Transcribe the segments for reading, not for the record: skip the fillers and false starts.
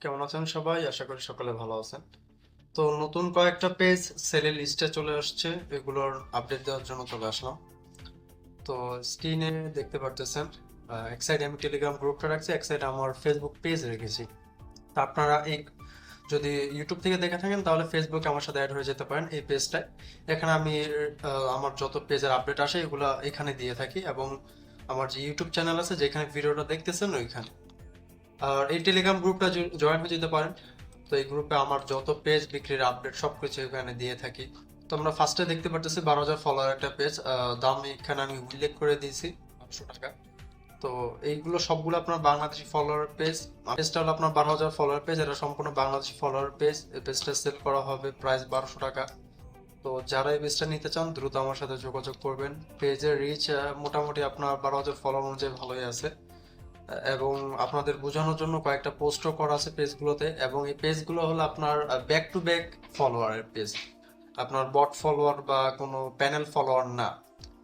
কেমন আছেন সবাই? আশা করি সকলে ভালো আছেন। তো নতুন কয়েকটা পেজ সেলের লিস্টে চলে আসছে, এগুলোর আপডেট দেওয়ার জন্য চলে আসলাম। তো স্ক্রিনে দেখতে পারতেছেন, এক সাইডে আমি টেলিগ্রাম গ্রুপটা রাখছি, এক সাইডে আমার ফেসবুক পেজ রেখেছি। তা আপনারা এই যদি ইউটিউব থেকে দেখে থাকেন তাহলে ফেসবুকে আমার সাথে অ্যাড হয়ে যেতে পারেন এই পেজটায়। এখানে আমি আমার যত পেজের আপডেট আসে এগুলো এখানে দিয়ে থাকি, এবং আমার যে ইউটিউব চ্যানেল আছে যেখানে ভিডিওটা দেখতেছেন ওইখানে। আর এই টেলিগ্রাম গ্রুপটা জয়েন হয়ে যেতে পারেন। তো এই গ্রুপে আমার যত পেজ বিক্রির আপডেট সবকিছু এখানে দিয়ে থাকি। তো আমরা ফার্স্টে দেখতে পারতেছি 12,000 ফলোয়ার একটা পেজ, দাম এখানে আমি উল্লেখ করে দিয়েছি 500 টাকা। তো এইগুলো সবগুলো আপনার বাংলাদেশি ফলোয়ার পেজ। পেজটা হলো আপনার 12,000 ফলোয়ার পেজ, এটা সম্পূর্ণ বাংলাদেশি ফলোয়ার পেজ। এই পেজটা সেল করা হবে প্রাইস 1200 টাকা। তো যারা এই পেজটা নিতে চান দ্রুত আমার সাথে যোগাযোগ করবেন। পেজের রিচ মোটামুটি আপনার 12,000 ফলোয়ার অনুযায়ী ভালোই আছে, এবং আপনাদের বোঝানোর জন্য কয়েকটা পোস্টও করা আছে পেজগুলোতে। এবং এই পেজগুলো হলো আপনার ব্যাক টু ব্যাক ফলোয়ারের পেজ, আপনার বট ফলোয়ার বা কোনো প্যানেল ফলোয়ার না।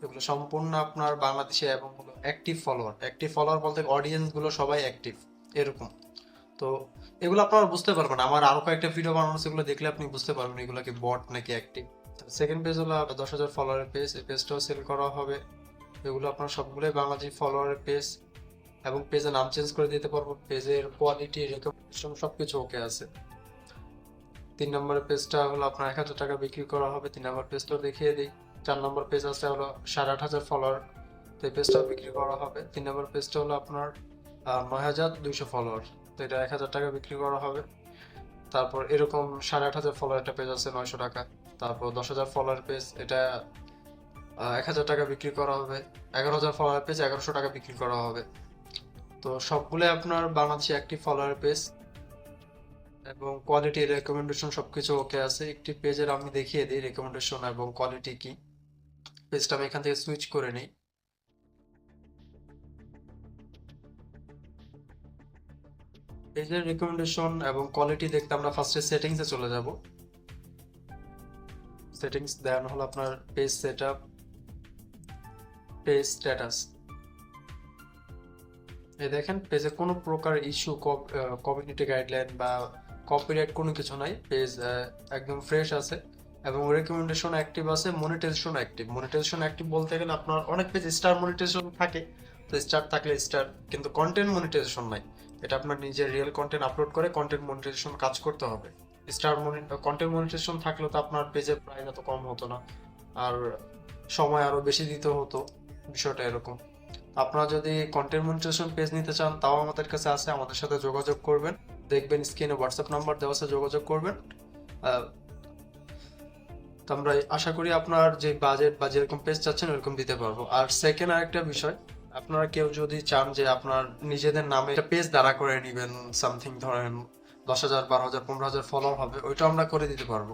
এগুলো সম্পূর্ণ আপনার বাংলাদেশে এবং হলো অ্যাক্টিভ ফলোয়ার। অ্যাক্টিভ ফলোয়ার বলতে অডিয়েন্স গুলো সবাই অ্যাক্টিভ এরকম। তো এগুলো আপনারা বুঝতে পারবেন, আমার আরো কয়েকটা ভিডিও বানানো সেগুলো দেখলে আপনি বুঝতে পারবেন এগুলো কি বট নাকি অ্যাক্টিভ। সেকেন্ড পেজ হলো 10,000 ফলোয়ারের পেজ, এই পেজটাও সেল করা হবে। এগুলো আপনার সবগুলোই বাংলাদেশি ফলোয়ারের পেজ, এবং পেজের নাম চেঞ্জ করে দিতে পারবো। পেজের কোয়ালিটি, রেকমেন্ডেশন সবকিছু ওকে আছে। 3 নম্বরের পেজটা হলো আপনার 1,000 টাকা বিক্রি করা হবে, 3 নম্বর পেজটাও দেখিয়ে দিই। 4 নম্বর পেজ আছে হলো 8,500 ফলোয়ার, তো এই পেজটাও বিক্রি করা হবে। 3 নম্বর পেজটা হলো আপনার 9,200 ফলোয়ার, তো এটা 1,000 টাকা বিক্রি করা হবে। তারপর এরকম 8,500 ফলোয়ার একটা পেজ আছে 900 টাকা। তারপর 10,000 ফলোয়ার পেজ, এটা 1,000 টাকা বিক্রি করা হবে। 11,000 ফলোয়ার পেজ 1,100 টাকা বিক্রি করা হবে। তো সবগুলো আপনার বাংলাদেশি অ্যাক্টিভ ফলোয়ার পেজ, এবং কোয়ালিটি, রেকমেন্ডেশন সবকিছু ওকে আছে। একটি পেজের আমি দেখিয়ে দিই রেকমেন্ডেশন এবং কোয়ালিটি কি। পেজটা আমি এখান থেকে সুইচ করে নিই। পেজের রেকমেন্ডেশন এবং কোয়ালিটি দেখতে আমরা ফার্স্টে সেটিংসে চলে যাব। সেটিংস দেন হলো আপনার পেজ সেটআপ, পেজ স্ট্যাটাস। এই দেখেন পেজে কোনো প্রকার ইস্যু, কমিউনিটি গাইডলাইন বা কপিরাইট কোনো কিছু নাই। পেজ একদম ফ্রেশ আছে, এবং রেকমেন্ডেশন অ্যাক্টিভ আছে, মনিটাইজেশন অ্যাক্টিভ। মনিটাইজেশন অ্যাক্টিভ বলতে গেলে আপনার অনেক পেজ স্টার মনিটাইজেশন থাকে, তো স্টার থাকলে স্টার, কিন্তু কন্টেন্ট মনিটাইজেশন নাই। এটা আপনার নিজের রিয়েল কন্টেন্ট আপলোড করে কন্টেন্ট মনিটাইজেশন কাজ করতে হবে। স্টার কন্টেন্ট মনিটাইজেশন থাকলেও তো আপনার পেজের প্রাইস এত কম হতো না, আর সময় আরো বেশি দিতে হতো। বিষয়টা এরকম। আপনারা যদি কন্টেন্ট মনিটাইজেশন পেজ নিতে চান তাও আমাদের কাছে আছে, আমাদের সাথে যোগাযোগ করবেন। দেখবেন স্ক্রিনে হোয়াটসঅ্যাপ নাম্বার দেওয়া আছে, যোগাযোগ করবেন। আহ, তো আমরা আশা করি আপনার যে বাজেট বা যেরকম পেজ চাচ্ছেন ওরকম দিতে পারবো। আর সেকেন্ড আরেকটা বিষয়, আপনারা কেউ যদি চান যে আপনার নিজেদের নামে একটা পেজ দাঁড়া করে নেবেন, সামথিং ধরেন 10,000, 12,000, 15,000 ফলোয়ার হবে, ওইটা আমরা করে দিতে পারবো।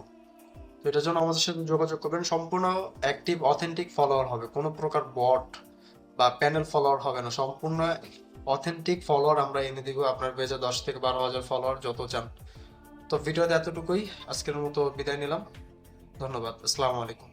তো এটার জন্য আমাদের সাথে যোগাযোগ করবেন। সম্পূর্ণ অ্যাক্টিভ অথেন্টিক ফলোয়ার হবে, কোনো প্রকার বট বা প্যানেল ফলোয়ার হবে না। সম্পূর্ণ অথেন্টিক ফলোয়ার আমরা এনে দিব আপনার পেজে, 10 থেকে 12,000 ফলোয়ার যত চান। তো ভিডিওতে এতটুকুই, আজকের মতো বিদায় নিলাম। ধন্যবাদ, আসসালামু আলাইকুম।